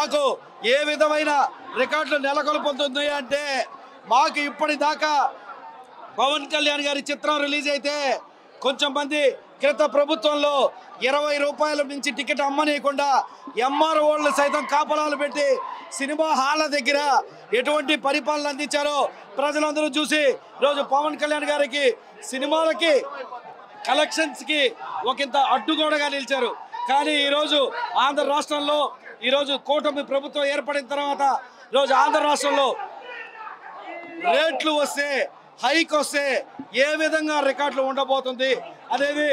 మాకు ఏ విధమైన రికార్డులు నెలకొల్పుతుంది అంటే మాకు ఇప్పటిదాకా పవన్ కళ్యాణ్ గారి చిత్రం రిలీజ్ అయితే కొంచెం మంది క్రిత ప్రభుత్వంలో 20 రూపాయల నుంచి టికెట్ అమ్మనీయకుండా ఎంఆర్ఓళ్ళు సైతం కాపలాలు పెట్టి సినిమా హాళ్ళ దగ్గర ఎటువంటి పరిపాలన అందించారో ప్రజలందరూ చూసి ఈరోజు పవన్ కళ్యాణ్ గారికి సినిమాలకి కలెక్షన్స్కి ఒకంత అడ్డుగోడగా నిలిచారు. కానీ ఈరోజు ఆంధ్ర రాష్ట్రంలో ఈరోజు కూటమి ప్రభుత్వం ఏర్పడిన తర్వాత ఈరోజు ఆంధ్ర రాష్ట్రంలో రేట్లు వస్తే హైక్ వస్తే ఏ విధంగా రికార్డులు ఉండబోతుంది అనేది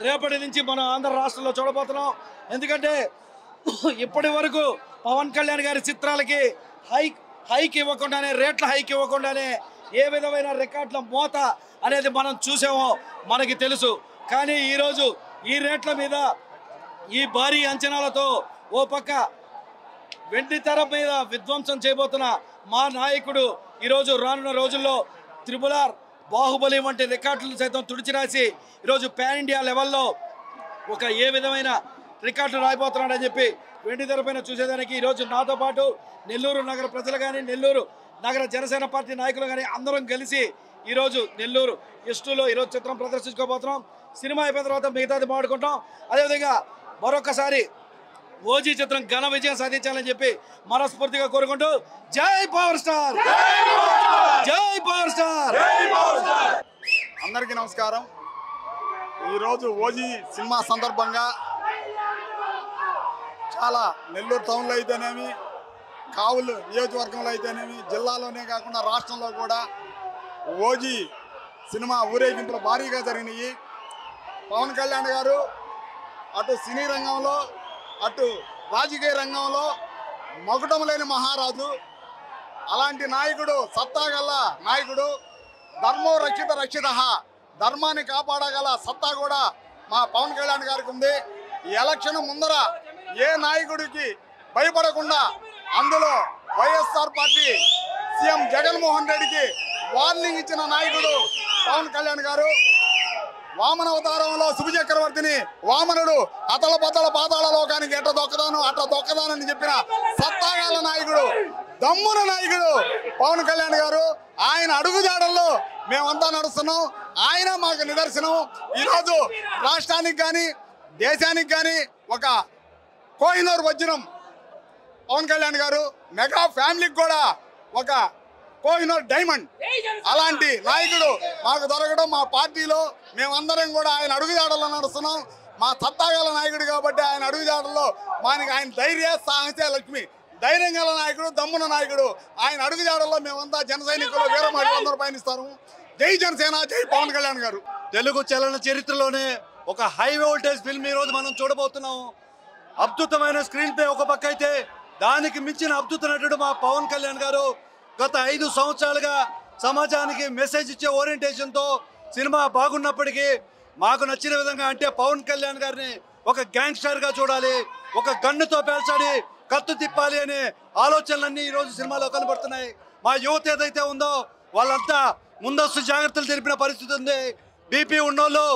రేపటి నుంచి మనం ఆంధ్ర రాష్ట్రంలో చూడబోతున్నాం. ఎందుకంటే ఇప్పటి వరకు పవన్ కళ్యాణ్ గారి చిత్రాలకి హైక్ ఇవ్వకుండానే రేట్ల హైక్ ఇవ్వకుండానే ఏ విధమైన రికార్డుల మోత అనేది మనం చూసామో మనకి తెలుసు. కానీ ఈరోజు ఈ రేట్ల మీద ఈ భారీ అంచనాలతో ఓ పక్క వెండి తెర మీద విధ్వంసం చేయబోతున్న మా నాయకుడు ఈరోజు రానున్న రోజుల్లో త్రిపులార్ బాహుబలి వంటి రికార్డులు సైతం తుడిచిరాసి ఈరోజు పాన్ ఇండియా లెవెల్లో ఒక ఏ విధమైన రికార్డులు రాయిపోతున్నాడని చెప్పి వెండి తెరపైన చూసేదానికి ఈరోజు నాతో పాటు నెల్లూరు నగర ప్రజలు కానీ నెల్లూరు నగర జనసేన పార్టీ నాయకులు కానీ అందరం కలిసి ఈరోజు నెల్లూరు ఎస్టూలో ఈరోజు చిత్రం ప్రదర్శించుకోబోతున్నాం. సినిమా అయిపోయిన తర్వాత మిగతాది మాట్లాడుకుంటాం. అదేవిధంగా మరొకసారి ఓజీ చిత్రం ఘన విజయం సాధించాలని చెప్పి మనస్ఫూర్తిగా కోరుకుంటూ జై పవర్ స్టార్, జై పవర్ స్టార్. అందరికీ నమస్కారం. ఈరోజు ఓజీ సినిమా సందర్భంగా చాలా నెల్లూరు టౌన్లో అయితేనేమి, కావులు నియోజకవర్గంలో అయితేనేమి, జిల్లాలోనే కాకుండా రాష్ట్రంలో కూడా ఓజీ సినిమా ఊరేగింపులు భారీగా జరిగినాయి. పవన్ కళ్యాణ్ గారు అటు సినీ రంగంలో అటు రాజకీయ రంగంలో మకుటం లేని మహారాజు. అలాంటి నాయకుడు, సత్తాగల నాయకుడు, ధర్మో రక్షిత రక్షిత, ధర్మాన్ని కాపాడగల సత్తా కూడా మా పవన్ కళ్యాణ్ గారికి ఉంది. ఈ ఎలక్షన్ ముందర ఏ నాయకుడికి భయపడకుండా అందులో వైఎస్ఆర్ పార్టీ సీఎం జగన్మోహన్ రెడ్డికి వార్నింగ్ ఇచ్చిన నాయకుడు పవన్ కళ్యాణ్ గారు. వామన అవతారంలో శుభచక్రవర్తిని వామనుడు అతల బతల పాతాళ లోకానికి ఎట్ట దొక్కదాను అట్లా దొక్కదానని చెప్పిన సత్తాగాల నాయకుడు, దమ్మున నాయకుడు పవన్ కళ్యాణ్ గారు. ఆయన అడుగుజాడల్లో మేమంతా నడుస్తున్నాం. ఆయన మాకు నిదర్శనం. ఈరోజు రాష్ట్రానికి కానీ దేశానికి కానీ ఒక కోహినూర్ వజ్రం పవన్ కళ్యాణ్ గారు. మెగా ఫ్యామిలీకి కూడా ఒక కోహినూర్ డైమండ్. అలాంటి నాయకుడు మాకు దొరకడం మా పార్టీలో మేమందరం కూడా ఆయన అడుగుజాడల్లో నడుస్తున్నాం. మా సత్తాగల నాయకుడు కాబట్టి ఆయన అడుగుజాడల్లో మనకి ఆయన ధైర్య సాహసే లక్ష్మి, ధైర్యం గల నాయకుడు, దమ్మున నాయకుడు. ఆయన అడుగుజాడల్లో మేమంతా జన సైనికులు వీరమహిళలందరూ పయనిస్తారు. జై జనసేన, జై పవన్ కళ్యాణ్ గారు. తెలుగు చలన చరిత్రలోనే ఒక హై వోల్టేజ్ ఫిల్మ్ ఈరోజు మనం చూడబోతున్నాం. అద్భుతమైన స్క్రీన్ ప్లే ఒక పక్క అయితే దానికి మించిన అద్భుత నటుడు మా పవన్ కళ్యాణ్ గారు. గత 5 సంవత్సరాలుగా సమాజానికి మెసేజ్ ఇచ్చే ఓరియంటేషన్తో సినిమా బాగున్నప్పటికీ మాకు నచ్చిన విధంగా అంటే పవన్ కళ్యాణ్ గారిని ఒక గ్యాంగ్స్టర్గా చూడాలి, ఒక గన్నుతో పేల్చాలి, కత్తు తిప్పాలి అనే ఆలోచనలన్నీ ఈరోజు సినిమాలో కనబడుతున్నాయి. మా యువత ఏదైతే ఉందో వాళ్ళంతా ముందస్తు జాగ్రత్తలు తెలిపిన పరిస్థితి ఉంది. బీపీ ఉన్నోళ్ళు,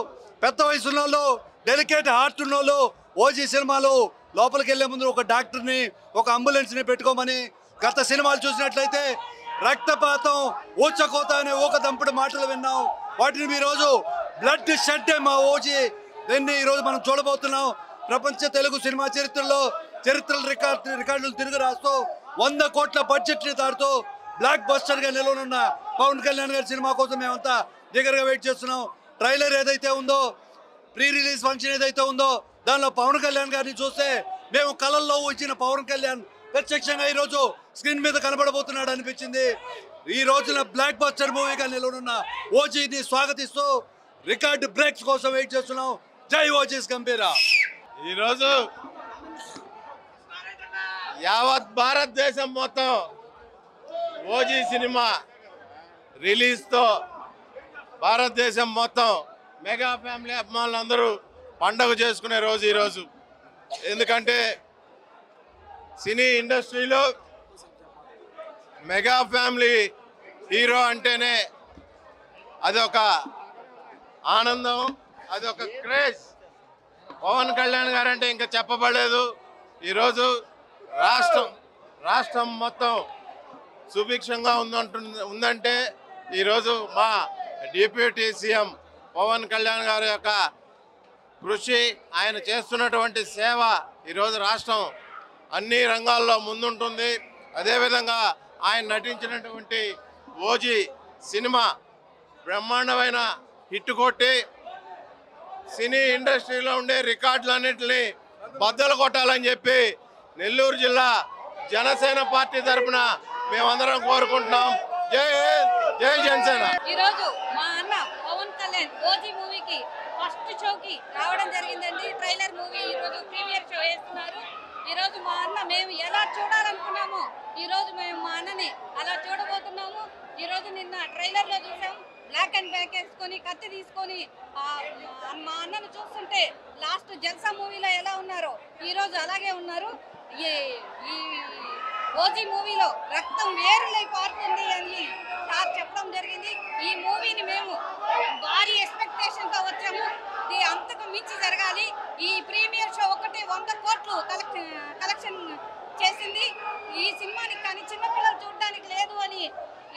పెద్ద వయసు ఉన్నోళ్ళు, డెలికేట్ హార్ట్ ఉన్నోళ్ళు ఓజీ సినిమాలో లోపలికి వెళ్లే ముందు ఒక డాక్టర్ని, ఒక అంబులెన్స్ని పెట్టుకోమని, గత సినిమాలు చూసినట్లయితే రక్తపాతం, ఊచకోత అనే ఒక దంపుడు మాటలు విన్నాం. వాటిని ఈరోజు బ్లడ్ షెడ్ మా ఓజీ దీన్ని ఈరోజు మనం చూడబోతున్నాం. ప్రపంచ తెలుగు సినిమా చరిత్రలో రికార్డులు తిరిగి రాస్తూ 100 కోట్ల బడ్జెట్ని దాటుతూ బ్లాక్ బస్టర్గా నిలవనున్న పవన్ కళ్యాణ్ గారి సినిమా కోసం మేమంతా దగ్గరగా వెయిట్ చేస్తున్నాం. ట్రైలర్ ఏదైతే ఉందో, ప్రీ రిలీజ్ ఫంక్షన్ ఏదైతే ఉందో దానిలో పవన్ కళ్యాణ్ గారిని చూస్తే మేము కళల్లో వచ్చిన పవన్ కళ్యాణ్ ప్రత్యక్షంగా ఈరోజు స్క్రీన్ మీద కనబడబోతున్నాడు అనిపించింది. ఈ రోజున బ్లాక్ బస్టర్ మూవీగా నిలవనున్న ఓజీని స్వాగతిస్తూ రికార్డు బ్రేక్స్ కోసం వెయిట్ చేస్తున్నాం. జై ఓజీస్ గంభీరా. ఈరోజు యావత్ భారతదేశం మొత్తం ఓజీ సినిమా రిలీజ్తో భారతదేశం మొత్తం మెగా ఫ్యామిలీ అభిమానులందరూ పండగ చేసుకునే రోజు ఈరోజు. ఎందుకంటే సినీ ఇండస్ట్రీలో మెగా ఫ్యామిలీ హీరో అంటేనే అదొక ఆనందం, అదొక క్రేజ్. పవన్ కళ్యాణ్ గారు అంటే ఇంకా చెప్పబడలేదు. ఈరోజు రాష్ట్రం మొత్తం సుభిక్షంగా ఉందంటే ఈరోజు మా డిప్యూటీ సీఎం పవన్ కళ్యాణ్ గారి యొక్క కృషి, ఆయన చేస్తున్నటువంటి సేవ ఈరోజు రాష్ట్రం అన్ని రంగాల్లో ముందుంటుంది. అదేవిధంగా ఆయన నటించినటువంటి ఓజీ సినిమా బ్రహ్మాండమైన హిట్ కొట్టి సినీ ఇండస్ట్రీలో ఉండే రికార్డులన్నింటినీ బద్దలు కొట్టాలని చెప్పి నెల్లూరు జిల్లా జనసేన పార్టీ తరఫున మేమందరం కోరుకుంటున్నాం. జై జై జనసేన. ఈరోజు మా అన్న పవన్ కళ్యాణ్ ఓజీ మూవీకి ఫస్ట్ షోకి రావడం జరిగిందండి. ట్రైలర్ మూవీ ఈరోజు ప్రీమియర్ షో వేస్తున్నారు. ఈరోజు మా అన్న మేము ఎలా చూడాలనుకున్నామో ఈరోజు మేము మా అన్నని అలా చూడబోతున్నాము. ఈరోజు నిన్న ట్రైలర్లో చూసాం, బ్లాక్ అండ్ బ్లాక్ వేసుకొని కత్తి తీసుకొని మా అన్నను చూస్తుంటే లాస్ట్ జల్సా మూవీలో ఎలా ఉన్నారో ఈరోజు అలాగే ఉన్నారు. ఈ ఓజీ మూవీలో రక్తం వేరులై పారుతుంది అని సార్ చెప్పడం జరిగింది. ఈ మూవీని మేము భారీ ఎక్స్పెక్టేషన్తో వచ్చాము. ఇది అంతకు మించి జరగాలి. ఈ ప్రీమియర్ షో ఒకటి 100 కోట్లు కలెక్షన్ చేసింది. ఈ సినిమాని కానీ చిన్నపిల్లలు చూడడానికి లేదు అని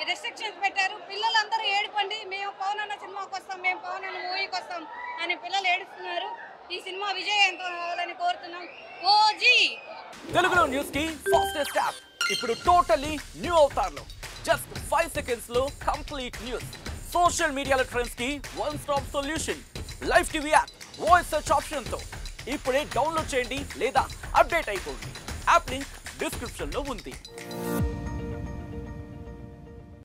రెస్ట్రిక్షన్స్ పెట్టారు. పిల్లలందరూ ఏడుపండి, మేము పవన్ అన్న సినిమాకి వస్తాం, మేము పవన్ అన్న మూవీకి వస్తాం అని పిల్లలు ఏడుస్తున్నారు. ఈ సినిమా విజయవంతం అవ్వాలని కోరుతున్నాం. ఓజీ తెలుగులో న్యూస్ కి ఫాస్టెస్ట్ యాప్ ఇప్పుడు టోటల్లీ న్యూ అవతార్లో జస్ట్ 5 seconds లో కంప్లీట్ న్యూస్. సోషల్ మీడియాలో ట్రెండ్స్ కి one stop solution. Live TV app voice search option తో ఇప్పుడే డౌన్లోడ్ చేయండి లేదా అప్డేట్ అయిపోండి. యాప్ లింక్ డిస్క్రిప్షన్ లో ఉంది.